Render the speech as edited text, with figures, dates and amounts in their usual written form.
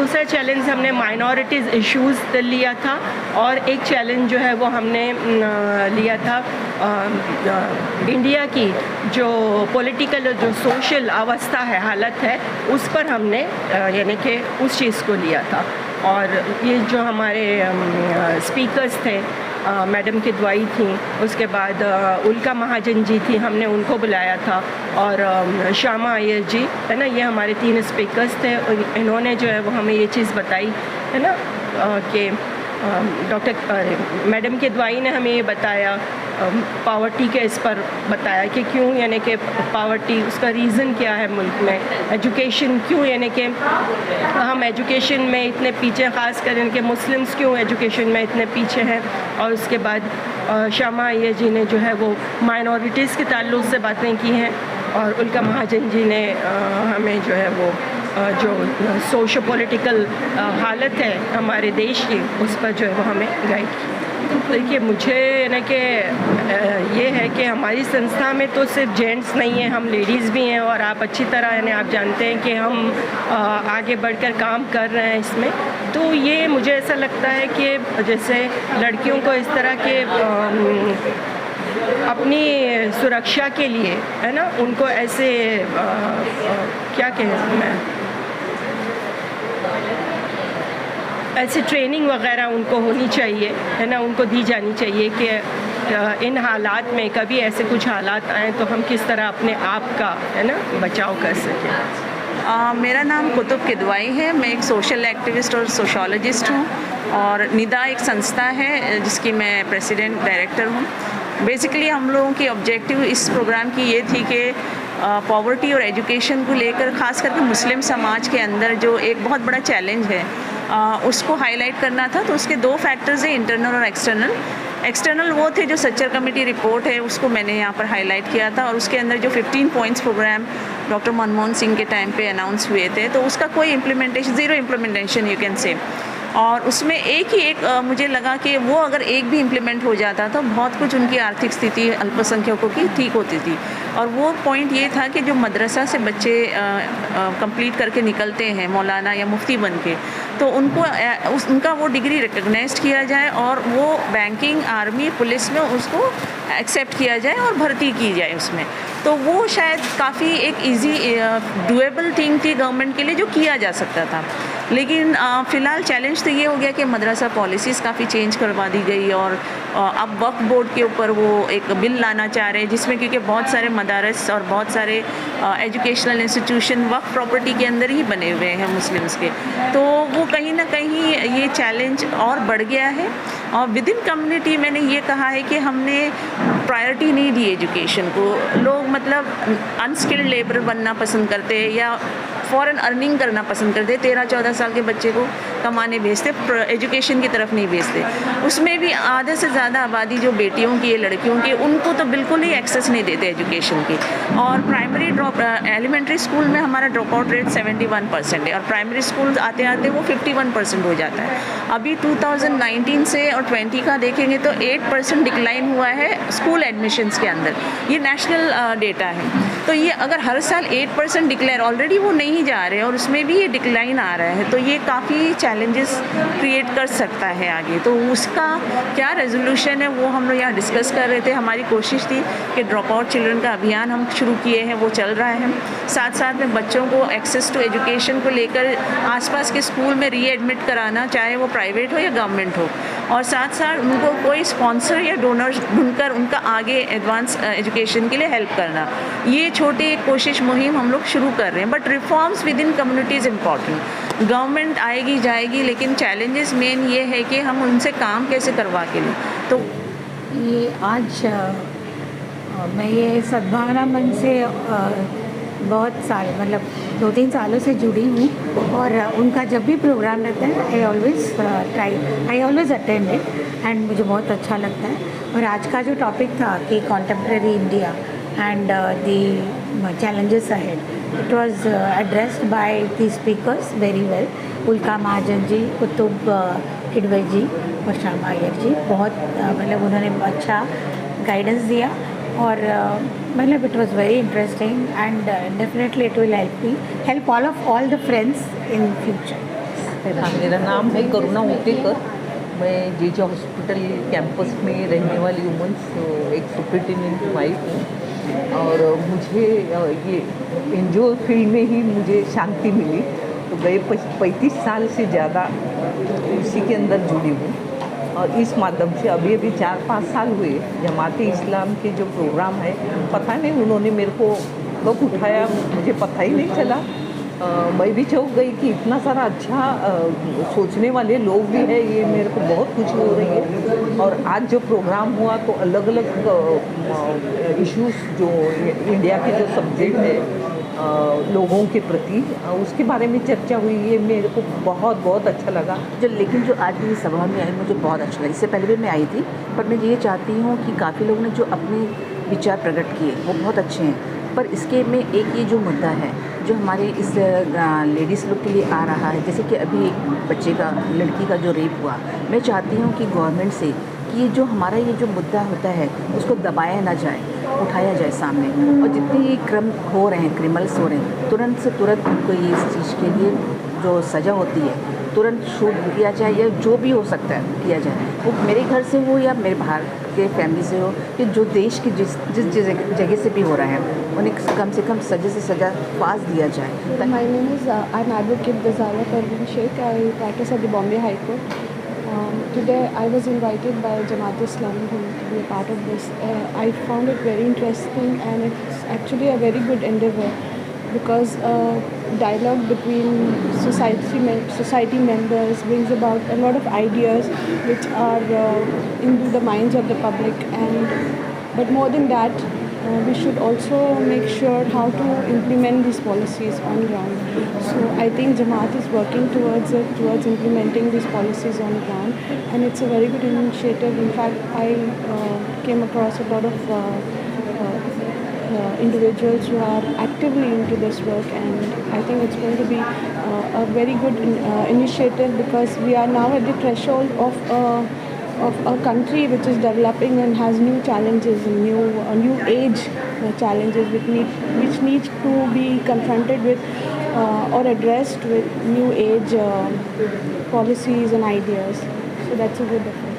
दूसरा चैलेंज हमने minorities issues लिया था, और एक चैलेंज जो है वो हमने लिया था इंडिया की जो पॉलिटिकल जो सोशल अवस्था है, हालत है, उस पर हमने यानी कि उस चीज़ को लिया था। और ये जो हमारे स्पीकर्स थे, मैडम की दुआई थी, उसके बाद उल्का महाजन जी थी, हमने उनको बुलाया था, और श्यामा अय्यर जी है ना, ये हमारे 3 स्पीकर्स थे। इन्होंने जो है वो हमें ये चीज़ बताई है ना कि डॉक्टर मैडम के दुआई ने हमें ये बताया, पावर्टी के इस पर बताया कि क्यों यानी कि पावर्टी, उसका रीज़न क्या है मुल्क में, एजुकेशन क्यों यानी कि हम एजुकेशन में इतने पीछे, ख़ास कर इनके मुस्लिम्स क्यों एजुकेशन में इतने पीछे हैं। और उसके बाद श्यामा अय्यर जी ने जो है वो माइनॉरिटीज़ के ताल्लुक़ से बातें की हैं, और उल्का महाजन जी ने हमें जो है वो जो सोशो पॉलिटिकल हालत है हमारे देश की, उस पर जो है वो हमें गाइड की। देखिए, मुझे ना कि ये है कि हमारी संस्था में तो सिर्फ जेंट्स नहीं हैं, हम लेडीज़ भी हैं, और आप अच्छी तरह यानी आप जानते हैं कि हम आगे बढ़कर काम कर रहे हैं इसमें। तो ये मुझे ऐसा लगता है कि जैसे लड़कियों को इस तरह के अपनी सुरक्षा के लिए है ना, उनको ऐसे क्या कहें मैं, ऐसे ट्रेनिंग वगैरह उनको होनी चाहिए है ना, उनको दी जानी चाहिए कि इन हालात में कभी ऐसे कुछ हालात आए तो हम किस तरह अपने आप का है ना बचाव कर सकें। मेरा नाम कुतुब किदवाई है, मैं एक सोशल एक्टिविस्ट और सोशोलॉजिस्ट हूँ, और निदा एक संस्था है जिसकी मैं प्रेसिडेंट डायरेक्टर हूँ। बेसिकली हम लोगों की ऑब्जेक्टिव इस प्रोग्राम की ये थी कि पॉवर्टी और एजुकेशन को लेकर, ख़ास करके मुस्लिम समाज के अंदर जो एक बहुत बड़ा चैलेंज है उसको हाईलाइट करना था। तो उसके 2 फैक्टर्स हैं, इंटरनल और एक्सटर्नल। एक्सटर्नल वो थे जो सच्चर कमेटी रिपोर्ट है उसको मैंने यहाँ पर हाईलाइट किया था, और उसके अंदर जो 15 points program doctor Manmohan Singh के टाइम पे अनाउंस हुए थे, तो उसका कोई implementation, zero implementation you can say. और उसमें एक मुझे लगा कि वो अगर एक भी इम्प्लीमेंट हो जाता तो बहुत कुछ उनकी आर्थिक स्थिति अल्पसंख्यकों की ठीक होती थी। और वो पॉइंट ये था कि जो मदरसा से बच्चे कंप्लीट करके निकलते हैं मौलाना या मुफ्ती बन के, तो उनको उनका वो डिग्री रिकग्नाइज्ड किया जाए, और वो बैंकिंग, आर्मी, पुलिस में उसको एक्सेप्ट किया जाए और भर्ती की जाए उसमें। तो वो शायद काफ़ी एक इजी डुएबल थिंग थी गवर्नमेंट के लिए, जो किया जा सकता था। लेकिन फ़िलहाल चैलेंज तो ये हो गया कि मदरसा पॉलिसीज़ काफ़ी चेंज करवा दी गई, और अब वक्फ बोर्ड के ऊपर वो एक बिल लाना चाह रहे हैं जिसमें, क्योंकि बहुत सारे मदारस और बहुत सारे एजुकेशनल इंस्टीट्यूशन वक्फ प्रॉपर्टी के अंदर ही बने हुए हैं मुस्लिम्स के, तो वो कहीं ना कहीं ये चैलेंज और बढ़ गया है। और विद इन कम्युनिटी मैंने ये कहा है कि हमने प्रायोरिटी नहीं दी एजुकेशन को। लोग मतलब अनस्किल्ड लेबर बनना पसंद करते हैं या फ़ॉरेन अर्निंग करना पसंद करते, 13-14 साल के बच्चे को कमाने भेजते, एजुकेशन की तरफ नहीं भेजते। उसमें भी आधे से ज़्यादा आबादी जो बेटियों की है, लड़कियों की, उनको तो बिल्कुल ही एक्सेस नहीं देते एजुकेशन की। और प्राइमरी एलिमेंट्री स्कूल में हमारा ड्रॉप आउट रेट 71% है, और प्राइमरी स्कूल आते आते वो 51% हो जाता है। अभी 2019 से और 20 का देखेंगे तो 8% डिक्लाइन हुआ है स्कूल एडमिशन्स के अंदर। ये नेशनल डेटा है। तो ये अगर हर साल 8% डिक्लेयर, ऑलरेडी वो नहीं जा रहे हैं और उसमें भी ये डिक्लाइन आ रहा है, तो ये काफ़ी चैलेंजेस क्रिएट कर सकता है आगे। तो उसका क्या रेजोल्यूशन है वो हम लोग यहाँ डिस्कस कर रहे थे। हमारी कोशिश थी कि ड्रॉप आउट चिल्ड्रन का अभियान हम शुरू किए हैं, वो चल रहा है। साथ साथ में बच्चों को एक्सेस टू एजुकेशन को लेकर आसपास के स्कूल में रीएडमिट कराना, चाहे वो प्राइवेट हो या गवर्नमेंट हो, और साथ साथ उनको कोई स्पॉन्सर या डोनर ढूंढकर उनका आगे एडवांस एजुकेशन के लिए हेल्प करना। ये छोटी एक कोशिश मुहिम हम लोग शुरू कर रहे हैं। But reforms with in community is important. Government आएगी जाएगी, लेकिन चैलेंजेस मेन ये है कि हम उनसे काम कैसे करवा के लें। तो ये आज मैं ये सद्भावना मंच से बहुत साल मतलब 2-3 सालों से जुड़ी हूँ, और उनका जब भी प्रोग्राम रहता है I always attend it, and मुझे बहुत अच्छा लगता है। और आज का जो टॉपिक था कि contemporary India and the challenges ahead, it was addressed by the speakers very well. उल्का महाजन जी, कुतुब किदवाई जी और श्यामा अय्यर जी, बहुत मतलब उन्होंने अच्छा गाइडेंस दिया, और मतलब it was very interesting, and definitely it will help all the friends in future. हाँ, मेरा नाम है करुणा उटेकर। मैं जेजे हॉस्पिटल कैंपस में रहने वाली वुमेंस एक सुपरिटेंडेंट वाइफ हूँ और मुझे ये एनजीओ फील्ड में ही मुझे शांति मिली। तो गए 35 साल से ज़्यादा उसी के अंदर जुड़ी हूँ और इस माध्यम से अभी 4-5 साल हुए जमाते इस्लाम के जो प्रोग्राम है, पता नहीं उन्होंने मेरे को कब उठाया, मुझे पता ही नहीं चला। मैं भी चौंक गई कि इतना सारा अच्छा सोचने वाले लोग भी हैं, ये मेरे को बहुत खुशी हो रही है। और आज जो प्रोग्राम हुआ तो अलग अलग इश्यूज जो इंडिया के जो सब्जेक्ट है लोगों के प्रति उसके बारे में चर्चा हुई, ये मेरे को बहुत अच्छा लगा। लेकिन जो आज मेरी सभा में आई मुझे बहुत अच्छा लगा। इससे पहले भी मैं आई थी, पर मैं ये चाहती हूँ कि काफ़ी लोगों ने जो अपने विचार प्रकट किए वो बहुत अच्छे हैं, पर इसके में एक ये जो मुद्दा है जो हमारे इस लेडीज़ लोग के लिए आ रहा है, जैसे कि अभी एक बच्चे का, लड़की का जो रेप हुआ, मैं चाहती हूँ कि गवर्नमेंट से कि ये जो हमारा ये जो मुद्दा होता है उसको दबाया ना जाए, उठाया जाए सामने, और जितने ये क्रम हो रहे हैं, क्रिमिनल्स हो रहे हैं, तुरंत से तुरंत उनको ये इस चीज़ के लिए जो सज़ा होती है तुरंत शूट किया जाए या जो भी हो सकता है किया जाए। वो मेरे घर से हो या मेरे बाहर के फैमिली से हो, कि जो देश की जिस जगह से भी हो रहा है उन्हें कम से कम सज़ा से सज़ा पास दिया जाए। My name is I'm Advocate Ghazala Parveen Sheikh. I practice at the Bombay High Court. Today I was invited by Jamaat Islami to be a part of this. I found it very interesting and it's actually a very good endeavor because dialogue between society members brings about a lot of ideas which are into the minds of the public, but more than that we should also make sure how to implement these policies on ground. So I think Jamaat is working towards implementing these policies on ground, and it's a very good initiative. In fact, I came across a lot of individuals who are actively into this work, and I think it's going to be a very good initiative because we are now at the threshold of a country which is developing and has new challenges and new age challenges which need to be confronted with or addressed with new age policies and ideas. So that's a good effort.